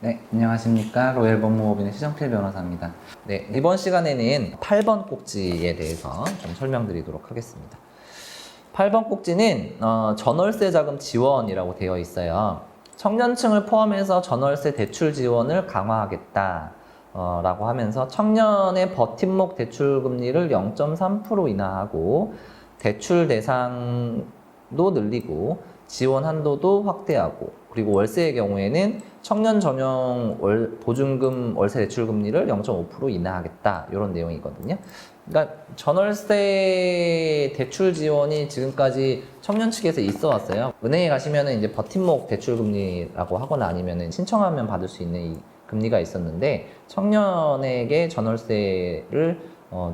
네, 안녕하십니까. 로얄법무법인의 시정필 변호사입니다. 네, 이번 시간에는 8번 꼭지에 대해서 좀 설명드리도록 하겠습니다. 8번 꼭지는 전월세 자금 지원이라고 되어 있어요. 청년층을 포함해서 전월세 대출 지원을 강화하겠다 라고 하면서 청년의 버팀목 대출 금리를 0.3% 인하하고 대출 대상도 늘리고 지원 한도도 확대하고, 그리고 월세의 경우에는 청년 전용 보증금 월세 대출 금리를 0.5% 인하하겠다, 이런 내용이거든요. 그러니까 전월세 대출 지원이 지금까지 청년 측에서 있어 왔어요. 은행에 가시면은 이제 버팀목 대출 금리라고 하거나 아니면은 신청하면 받을 수 있는 이 금리가 있었는데, 청년에게 전월세를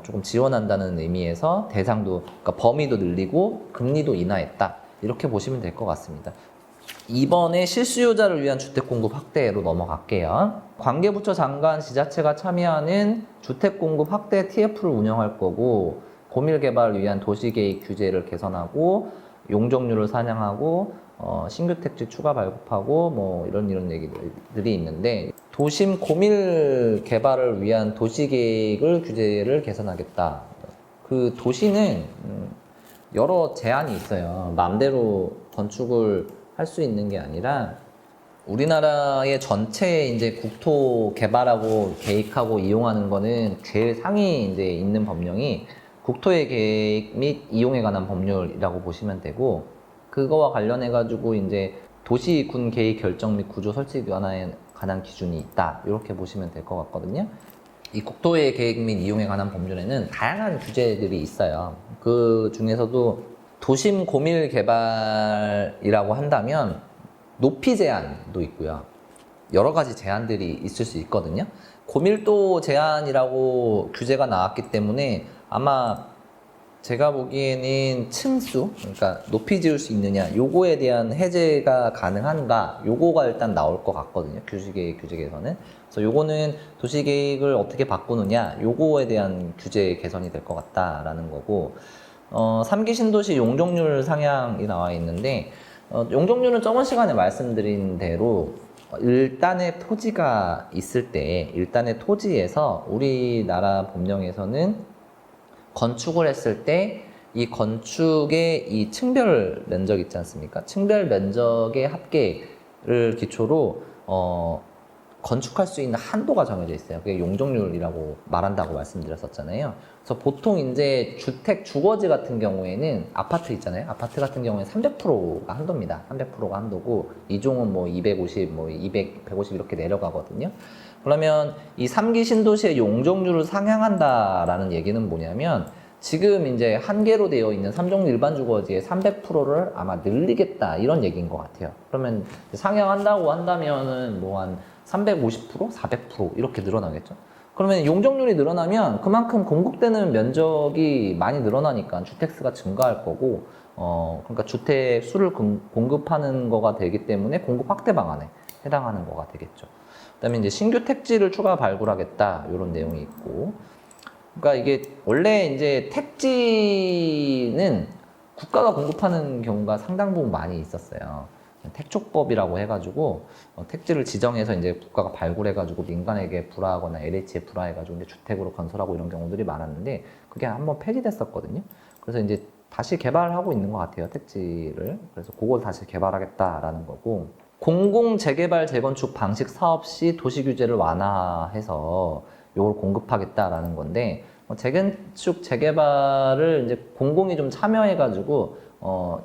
조금 지원한다는 의미에서 대상도, 그러니까 범위도 늘리고 금리도 인하했다, 이렇게 보시면 될 것 같습니다. 이번에 실수요자를 위한 주택 공급 확대로 넘어갈게요. 관계부처 장관 지자체가 참여하는 주택 공급 확대 TF를 운영할 거고, 고밀 개발을 위한 도시계획 규제를 개선하고, 용적률을 사냥하고, 신규 택지 추가 발급하고, 뭐 이런 얘기들이 있는데, 도심 고밀 개발을 위한 도시계획을 규제를 개선하겠다. 그 도시는 여러 제한이 있어요. 마음대로 건축을 할 수 있는 게 아니라, 우리나라의 전체 이제 국토 개발하고 계획하고 이용하는 거는 제일 상위 이제 있는 법령이 국토의 계획 및 이용에 관한 법률이라고 보시면 되고, 그거와 관련해 가지고 이제 도시군 계획 결정 및 구조 설치 관한 기준이 있다, 이렇게 보시면 될 것 같거든요. 이 국토의 계획 및 이용에 관한 법률에는 다양한 규제들이 있어요. 그 중에서도 도심 고밀 개발이라고 한다면 높이 제한도 있고요. 여러 가지 제한들이 있을 수 있거든요. 고밀도 제한이라고 규제가 나왔기 때문에 아마 제가 보기에는 층수, 그러니까 높이 지을 수 있느냐, 요거에 대한 해제가 가능한가, 요거가 일단 나올 것 같거든요. 도시계획 규제에서는. 그래서 요거는 도시계획을 어떻게 바꾸느냐, 요거에 대한 규제 개선이 될 것 같다라는 거고, 3기 신도시 용적률 상향이 나와 있는데, 용적률은 저번 시간에 말씀드린 대로 일단의 토지가 있을 때, 일단의 토지에서 우리나라 법령에서는 건축을 했을 때 이 건축의 이 층별 면적 있지 않습니까? 층별 면적의 합계를 기초로 건축할 수 있는 한도가 정해져 있어요. 그게 용적률이라고 말한다고 말씀드렸었잖아요. 그래서 보통 이제 주택 주거지 같은 경우에는 아파트 있잖아요. 아파트 같은 경우에는 300%가 한도입니다. 300%가 한도고, 이종은 뭐 250, 뭐 200, 150 이렇게 내려가거든요. 그러면 이 3기 신도시의 용적률을 상향한다라는 얘기는 뭐냐면, 지금 이제 한계로 되어 있는 3종 일반 주거지의 300%를 아마 늘리겠다, 이런 얘기인 것 같아요. 그러면 상향한다고 한다면은 뭐 한 350%, 400% 이렇게 늘어나겠죠. 그러면 용적률이 늘어나면 그만큼 공급되는 면적이 많이 늘어나니까 주택수가 증가할 거고, 그러니까 주택 수를 공급하는 거가 되기 때문에 공급 확대 방안에 해당하는 거가 되겠죠. 그다음에 이제 신규 택지를 추가 발굴하겠다, 이런 내용이 있고, 그러니까 이게 원래 이제 택지는 국가가 공급하는 경우가 상당 부분 많이 있었어요. 택촉법이라고 해가지고 택지를 지정해서 이제 국가가 발굴해가지고 민간에게 불화하거나 LH에 불화해가지고 이제 주택으로 건설하고 이런 경우들이 많았는데, 그게 한번 폐지됐었거든요. 그래서 이제 다시 개발하고 있는 것 같아요, 택지를. 그래서 그걸 다시 개발하겠다라는 거고, 공공 재개발 재건축 방식 사업 시 도시 규제를 완화해서 이걸 공급하겠다라는 건데, 재건축 재개발을 이제 공공이 좀 참여해가지고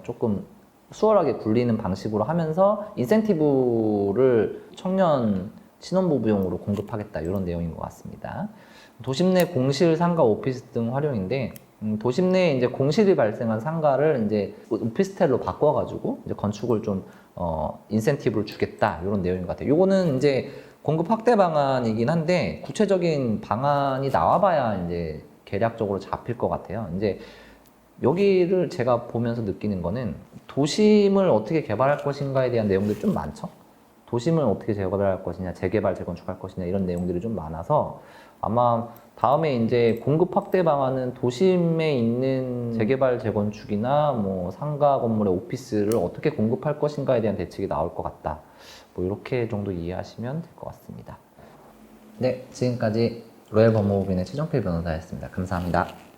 조금 수월하게 굴리는 방식으로 하면서 인센티브를 청년 신혼부부용으로 공급하겠다, 이런 내용인 것 같습니다. 도심 내 공실, 상가, 오피스 등 활용인데, 도심 내에 이제 공실이 발생한 상가를 이제 오피스텔로 바꿔가지고 이제 건축을 좀 인센티브를 주겠다, 이런 내용인 것 같아요. 요거는 이제 공급 확대 방안이긴 한데, 구체적인 방안이 나와봐야 이제 계략적으로 잡힐 것 같아요. 이제 여기를 제가 보면서 느끼는 거는, 도심을 어떻게 개발할 것인가에 대한 내용들이 좀 많죠. 도심을 어떻게 재개발할 것이냐, 재개발, 재건축할 것이냐, 이런 내용들이 좀 많아서 아마 다음에 이제 공급 확대 방안은 도심에 있는 재개발 재건축이나 뭐 상가 건물의 오피스를 어떻게 공급할 것인가에 대한 대책이 나올 것 같다. 뭐 이렇게 정도 이해하시면 될 것 같습니다. 네, 지금까지 로얄 법무법인의 최정필 변호사였습니다. 감사합니다.